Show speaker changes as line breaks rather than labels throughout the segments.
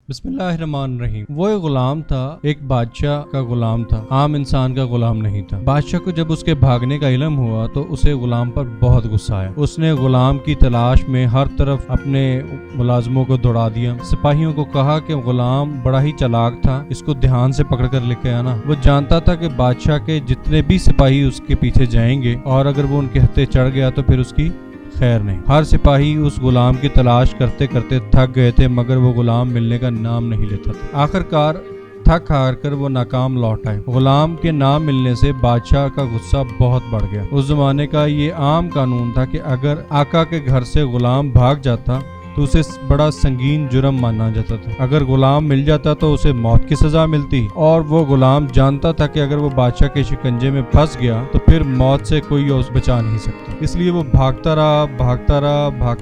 بسم اللہ الرحمن الرحیم۔ وہ ایک غلام تھا، ایک بادشاہ کا غلام تھا، عام انسان کا غلام نہیں تھا۔ بادشاہ کو جب اس کے بھاگنے کا علم ہوا تو اسے غلام پر بہت غصہ آیا۔ اس نے غلام کی تلاش میں ہر طرف اپنے ملازموں کو دوڑا دیا۔ سپاہیوں کو کہا کہ غلام بڑا ہی چالاک تھا، اس کو دھیان سے پکڑ کر لے کے آنا۔ وہ جانتا تھا کہ بادشاہ کے جتنے بھی سپاہی اس کے پیچھے جائیں گے اور اگر وہ ان کے ہتھے چڑھ گیا تو پھر اس کی خیر نہیں۔ ہر سپاہی اس غلام کی تلاش کرتے کرتے تھک گئے تھے مگر وہ غلام ملنے کا نام نہیں لیتا تھا۔ آخر کار تھک ہار کر وہ ناکام لوٹ آئے۔ غلام کے نہ ملنے سے بادشاہ کا غصہ بہت بڑھ گیا۔ اس زمانے کا یہ عام قانون تھا کہ اگر آقا کے گھر سے غلام بھاگ جاتا تو اسے بڑا سنگین جرم مانا جاتا تھا۔ اگر غلام مل جاتا تو اسے موت کی سزا ملتی، اور وہ غلام جانتا تھا کہ اگر وہ بادشاہ کے شکنجے میں پھنس گیا تو پھر موت سے کوئی اس بچا نہیں سکتا۔ اس لیے وہ بھاگتا رہا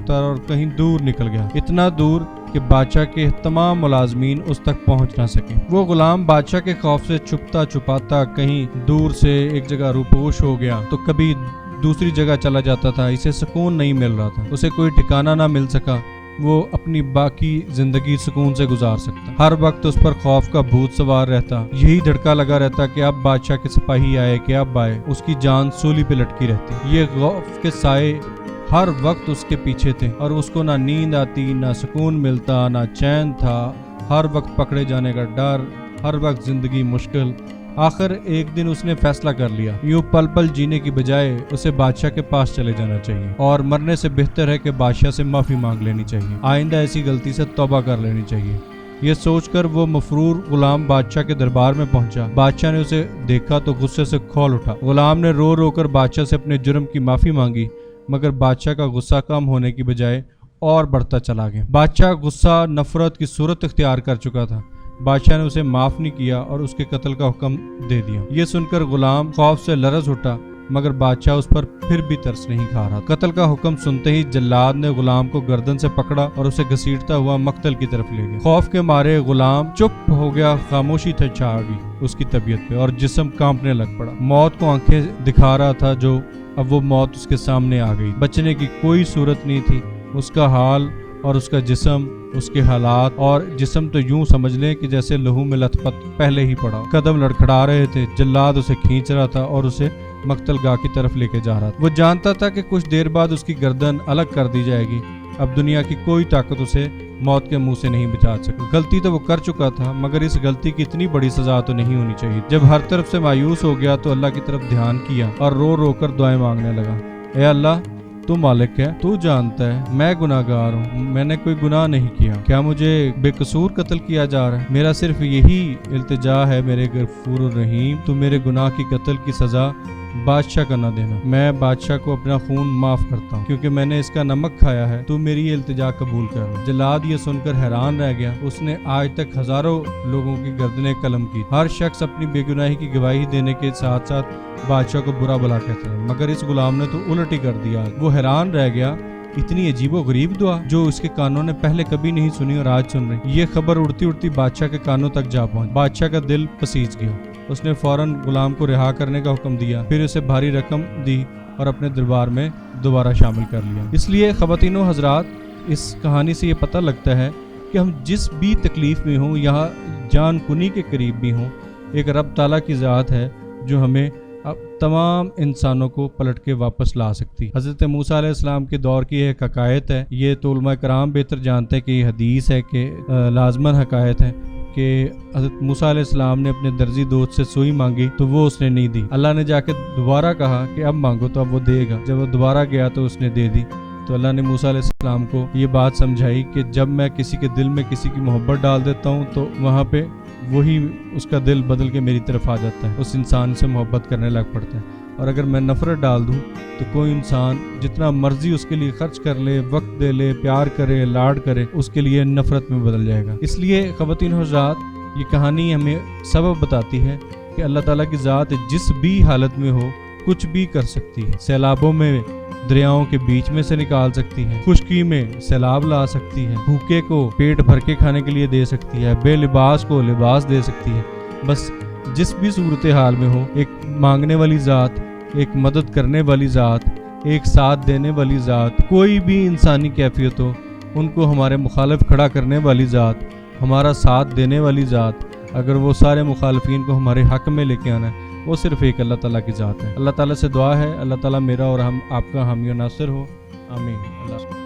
اور کہیں دور نکل گیا، اتنا دور کہ بادشاہ کے تمام ملازمین اس تک پہنچ نہ سکے۔ وہ غلام بادشاہ کے خوف سے چھپتا چھپاتا کہیں دور سے ایک جگہ روپوش ہو گیا تو کبھی دوسری جگہ چلا جاتا تھا۔ اسے سکون نہیں مل رہا تھا، اسے کوئی ٹھکانہ نہ مل سکا وہ اپنی باقی زندگی سکون سے گزار سکتا۔ ہر وقت اس پر خوف کا بھوت سوار رہتا، یہی دھڑکا لگا رہتا کہ اب بادشاہ کے سپاہی آئے کہ اب آئے۔ اس کی جان سولی پہ لٹکی رہتی۔ یہ خوف کے سائے ہر وقت اس کے پیچھے تھے اور اس کو نہ نیند آتی، نہ سکون ملتا، نہ چین تھا۔ ہر وقت پکڑے جانے کا ڈر، ہر وقت زندگی مشکل۔ آخر ایک دن اس نے فیصلہ کر لیا، یوں پل پل جینے کی بجائے اسے بادشاہ کے پاس چلے جانا چاہیے، اور مرنے سے بہتر ہے کہ بادشاہ سے معافی مانگ لینی چاہیے، آئندہ ایسی غلطی سے توبہ کر لینی چاہیے۔ یہ سوچ کر وہ مفرور غلام بادشاہ کے دربار میں پہنچا۔ بادشاہ نے اسے دیکھا تو غصے سے کھول اٹھا۔ غلام نے رو رو کر بادشاہ سے اپنے جرم کی معافی مانگی مگر بادشاہ کا غصہ کم ہونے کی بجائے اور بڑھتا چلا گیا۔ بادشاہ غصہ نفرت کی صورت اختیار کر چکا تھا۔ بادشاہ نے اسے معاف نہیں کیا اور اس کے قتل کا حکم دے دیا۔ یہ سن کر غلام خوف سے لرز اٹھا مگر بادشاہ اس پر پھر بھی ترس نہیں کھا رہا۔ قتل کا حکم سنتے ہی جلاد نے غلام کو گردن سے پکڑا اور اسے گھسیٹتا ہوا مقتل کی طرف لے گیا۔ خوف کے مارے غلام چپ ہو گیا، خاموشی چھا گئی اس کی طبیعت پہ اور جسم کانپنے لگ پڑا۔ موت کو آنکھیں دکھا رہا تھا جو اب وہ موت اس کے سامنے آ گئی۔ بچنے کی کوئی صورت نہیں تھی۔ اس کا حال اور اس کا جسم، اس کے حالات، اور جسم تو یوں سمجھ لیں کہ جیسے لہو میں لت پت پہلے ہی پڑا۔ قدم لڑکھڑا رہے تھے، جلاد اسے کھینچ رہا تھا اور اسے مقتل گاہ کی طرف لے کے جا رہا تھا۔ وہ جانتا تھا کہ کچھ دیر بعد اس کی گردن الگ کر دی جائے گی۔ اب دنیا کی کوئی طاقت اسے موت کے منہ سے نہیں بچا سکتی۔ غلطی تو وہ کر چکا تھا مگر اس غلطی کی اتنی بڑی سزا تو نہیں ہونی چاہیے۔ جب ہر طرف سے مایوس ہو گیا تو اللہ کی طرف دھیان کیا اور رو رو کر دعائیں مانگنے لگا۔ اے اللہ، تو مالک ہے، تو جانتا ہے میں گناہ گار ہوں، میں نے کوئی گناہ نہیں کیا، کیا مجھے بے قصور قتل کیا جا رہا ہے؟ میرا صرف یہی التجا ہے میرے غفور الرحیم، تو میرے گناہ کی قتل کی سزا بادشاہ کا نہ دینا۔ میں بادشاہ کو اپنا خون معاف کرتا ہوں کیونکہ میں نے اس کا نمک کھایا ہے، تو میری یہ التجا قبول کر۔ جلاد یہ سن کر حیران رہ گیا۔ اس نے آج تک ہزاروں لوگوں کی گردنیں قلم کی، ہر شخص اپنی بے گناہی کی گواہی دینے کے ساتھ ساتھ بادشاہ کو برا بھلا کہتا ہے، مگر اس غلام نے تو الٹ ہی کر دیا۔ وہ حیران رہ گیا، اتنی عجیب و غریب دعا جو اس کے کانوں نے پہلے کبھی نہیں سنی اور آج سن رہی۔ یہ خبر اڑتی اڑتی بادشاہ کے کانوں تک جا پہنچ۔ بادشاہ کا دل پسیج گیا۔ اس نے فوراً غلام کو رہا کرنے کا حکم دیا، پھر اسے بھاری رقم دی اور اپنے دربار میں دوبارہ شامل کر لیا۔ اس لیے خواتین و حضرات، اس کہانی سے یہ پتہ لگتا ہے کہ ہم جس بھی تکلیف میں ہوں، یہاں جان کنی کے قریب بھی ہوں، ایک رب تعالیٰ کی ذات ہے جو ہمیں تمام انسانوں کو پلٹ کے واپس لا سکتی۔ حضرت موسیٰ علیہ السلام کے دور کی ایک حکایت ہے، یہ تو علماء کرام بہتر جانتے ہیں کہ یہ حدیث ہے کہ لازماً حکایت ہے کہ حضرت موسیٰ علیہ السلام نے اپنے درزی دوست سے سوئی مانگی تو وہ اس نے نہیں دی۔ اللہ نے جا کے دوبارہ کہا کہ اب مانگو تو اب وہ دے گا۔ جب وہ دوبارہ گیا تو اس نے دے دی۔ تو اللہ نے موسیٰ علیہ السلام کو یہ بات سمجھائی کہ جب میں کسی کے دل میں کسی کی محبت ڈال دیتا ہوں تو وہاں پہ وہی اس کا دل بدل کے میری طرف آ جاتا ہے، اس انسان سے محبت کرنے لگ پڑتا ہے۔ اور اگر میں نفرت ڈال دوں تو کوئی انسان جتنا مرضی اس کے لیے خرچ کر لے، وقت دے لے، پیار کرے، لاڈ کرے، اس کے لیے نفرت میں بدل جائے گا۔ اس لیے خواتین و حضرات، یہ کہانی ہمیں سبب بتاتی ہے کہ اللہ تعالیٰ کی ذات جس بھی حالت میں ہو کچھ بھی کر سکتی ہے۔ سیلابوں میں دریاؤں کے بیچ میں سے نکال سکتی ہے، خشکی میں سیلاب لا سکتی ہے، بھوکے کو پیٹ بھر کے کھانے کے لیے دے سکتی ہے، بے لباس کو لباس دے سکتی ہے۔ بس جس بھی صورتحال میں ہو، ایک مانگنے والی ذات، ایک مدد کرنے والی ذات، ایک ساتھ دینے والی ذات، کوئی بھی انسانی کیفیت ہو، ان کو ہمارے مخالف کھڑا کرنے والی ذات ہمارا ساتھ دینے والی ذات، اگر وہ سارے مخالفین کو ہمارے حق میں لے کے آنا ہے، وہ صرف ایک اللہ تعالیٰ کی ذات ہے۔ اللہ تعالیٰ سے دعا ہے اللہ تعالیٰ میرا اور آپ کا حامی و ناصر ہو، آمین۔ اللہ